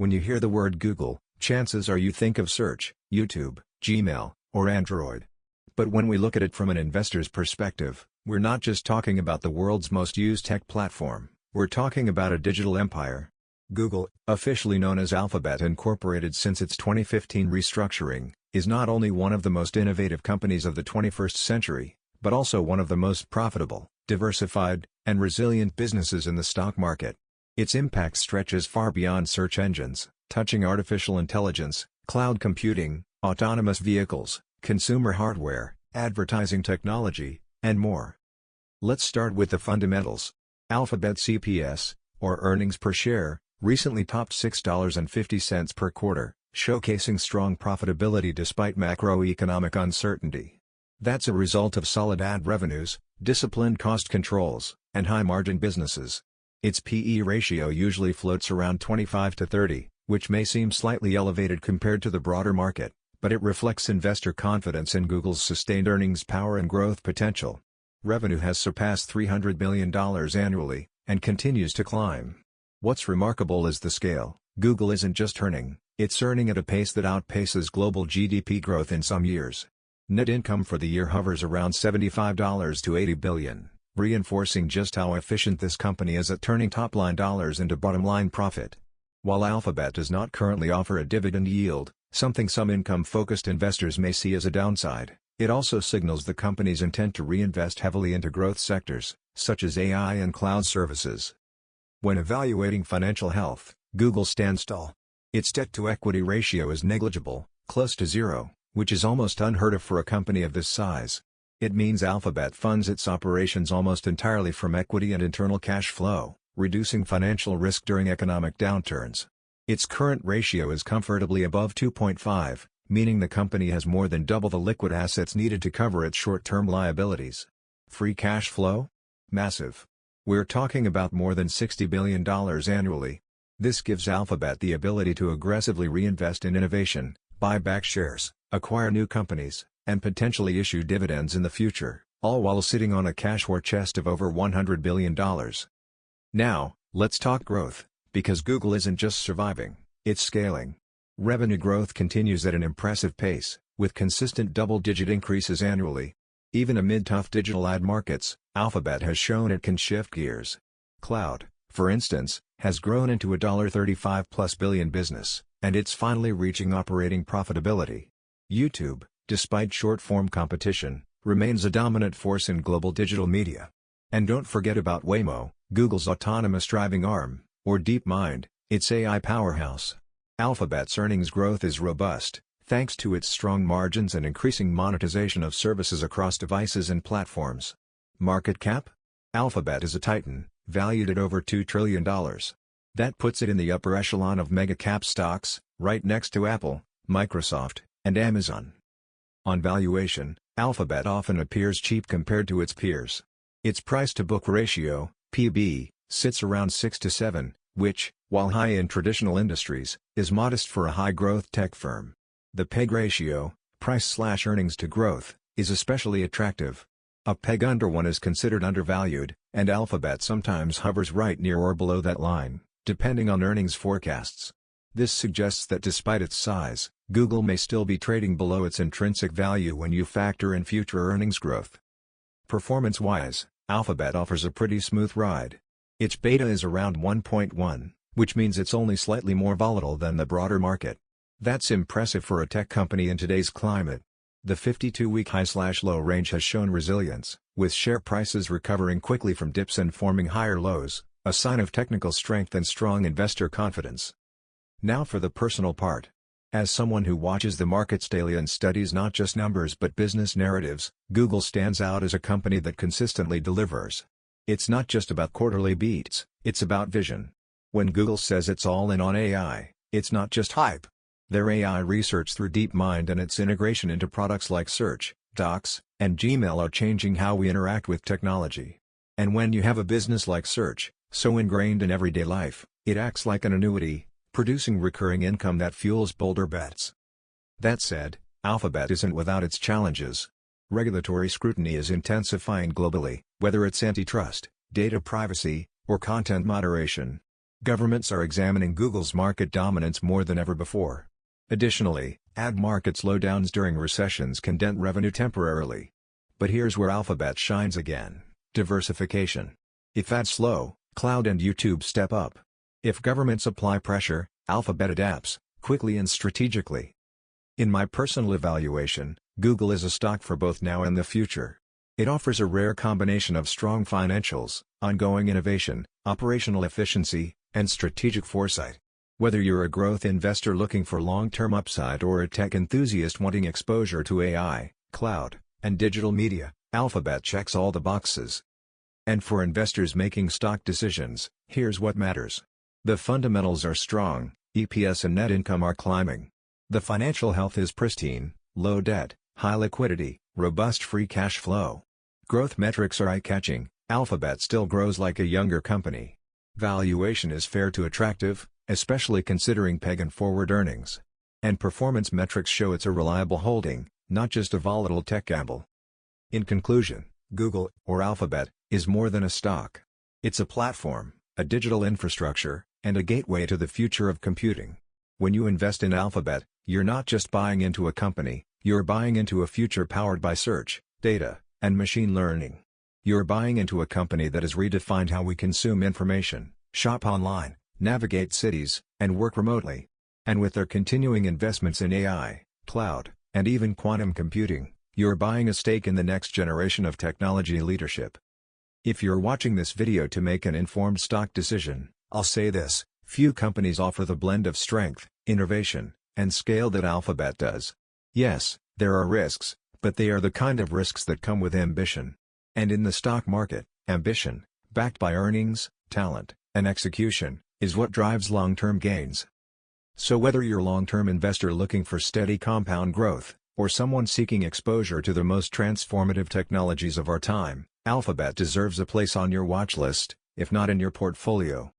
When you hear the word Google, chances are you think of search, YouTube, Gmail, or Android. But when we look at it from an investor's perspective, we're not just talking about the world's most used tech platform, we're talking about a digital empire. Google, officially known as Alphabet Incorporated since its 2015 restructuring, is not only one of the most innovative companies of the 21st century, but also one of the most profitable, diversified, and resilient businesses in the stock market. Its impact stretches far beyond search engines, touching artificial intelligence, cloud computing, autonomous vehicles, consumer hardware, advertising technology, and more. Let's start with the fundamentals. Alphabet's EPS, or earnings per share, recently topped $6.50 per quarter, showcasing strong profitability despite macroeconomic uncertainty. That's a result of solid ad revenues, disciplined cost controls, and high-margin businesses. Its P/E ratio usually floats around 25 to 30, which may seem slightly elevated compared to the broader market, but it reflects investor confidence in Google's sustained earnings power and growth potential. Revenue has surpassed $300 billion annually, and continues to climb. What's remarkable is the scale. Google isn't just earning, it's earning at a pace that outpaces global GDP growth in some years. Net income for the year hovers around $75 to $80 billion, reinforcing just how efficient this company is at turning top-line dollars into bottom-line profit. While Alphabet does not currently offer a dividend yield, something some income-focused investors may see as a downside, it also signals the company's intent to reinvest heavily into growth sectors, such as AI and cloud services. When evaluating financial health, Google stands tall. Its debt-to-equity ratio is negligible, close to zero, which is almost unheard of for a company of this size. It means Alphabet funds its operations almost entirely from equity and internal cash flow, reducing financial risk during economic downturns. Its current ratio is comfortably above 2.5, meaning the company has more than double the liquid assets needed to cover its short-term liabilities. Free cash flow? Massive. We're talking about more than $60 billion annually. This gives Alphabet the ability to aggressively reinvest in innovation, buy back shares, acquire new companies, and potentially issue dividends in the future, all while sitting on a cash war chest of over $100 billion. Now, let's talk growth, because Google isn't just surviving, it's scaling. Revenue growth continues at an impressive pace, with consistent double-digit increases annually. Even amid tough digital ad markets, Alphabet has shown it can shift gears. Cloud, for instance, has grown into a $35+ billion business, and it's finally reaching operating profitability. YouTube, despite short-form competition, remains a dominant force in global digital media. And don't forget about Waymo, Google's autonomous driving arm, or DeepMind, its AI powerhouse. Alphabet's earnings growth is robust, thanks to its strong margins and increasing monetization of services across devices and platforms. Market cap? Alphabet is a titan, valued at over $2 trillion. That puts it in the upper echelon of mega-cap stocks, right next to Apple, Microsoft, and Amazon. On valuation, Alphabet often appears cheap compared to its peers. Its price-to-book ratio, PB, sits around 6 to 7, which, while high in traditional industries, is modest for a high-growth tech firm. The PEG ratio, price/earnings to growth, is especially attractive. A PEG under 1 is considered undervalued, and Alphabet sometimes hovers right near or below that line, depending on earnings forecasts. This suggests that despite its size, Google may still be trading below its intrinsic value when you factor in future earnings growth. Performance-wise, Alphabet offers a pretty smooth ride. Its beta is around 1.1, which means it's only slightly more volatile than the broader market. That's impressive for a tech company in today's climate. The 52-week high/low range has shown resilience, with share prices recovering quickly from dips and forming higher lows, a sign of technical strength and strong investor confidence. Now for the personal part. As someone who watches the markets daily and studies not just numbers but business narratives, Google stands out as a company that consistently delivers. It's not just about quarterly beats, it's about vision. When Google says it's all in on AI, it's not just hype. Their AI research through DeepMind and its integration into products like Search, Docs, and Gmail are changing how we interact with technology. And when you have a business like Search, so ingrained in everyday life, it acts like an annuity, producing recurring income that fuels bolder bets. That said, Alphabet isn't without its challenges. Regulatory scrutiny is intensifying globally, whether it's antitrust, data privacy, or content moderation. Governments are examining Google's market dominance more than ever before. Additionally, ad market slowdowns during recessions can dent revenue temporarily. But here's where Alphabet shines again: diversification. If ads slow, Cloud and YouTube step up. If governments apply pressure, Alphabet adapts, quickly and strategically. In my personal evaluation, Google is a stock for both now and the future. It offers a rare combination of strong financials, ongoing innovation, operational efficiency, and strategic foresight. Whether you're a growth investor looking for long-term upside or a tech enthusiast wanting exposure to AI, cloud, and digital media, Alphabet checks all the boxes. And for investors making stock decisions, here's what matters. The fundamentals are strong, EPS and net income are climbing. The financial health is pristine, low debt, high liquidity, robust free cash flow. Growth metrics are eye-catching, Alphabet still grows like a younger company. Valuation is fair to attractive, especially considering PEG and forward earnings. And performance metrics show it's a reliable holding, not just a volatile tech gamble. In conclusion, Google, or Alphabet, is more than a stock. It's a platform, a digital infrastructure, and a gateway to the future of computing. When you invest in Alphabet, you're not just buying into a company, you're buying into a future powered by search, data, and machine learning. You're buying into a company that has redefined how we consume information, shop online, navigate cities, and work remotely. And with their continuing investments in AI, cloud, and even quantum computing, you're buying a stake in the next generation of technology leadership. If you're watching this video to make an informed stock decision, I'll say this: few companies offer the blend of strength, innovation, and scale that Alphabet does. Yes, there are risks, but they are the kind of risks that come with ambition. And in the stock market, ambition, backed by earnings, talent, and execution, is what drives long-term gains. So whether you're a long-term investor looking for steady compound growth, or someone seeking exposure to the most transformative technologies of our time, Alphabet deserves a place on your watch list, if not in your portfolio.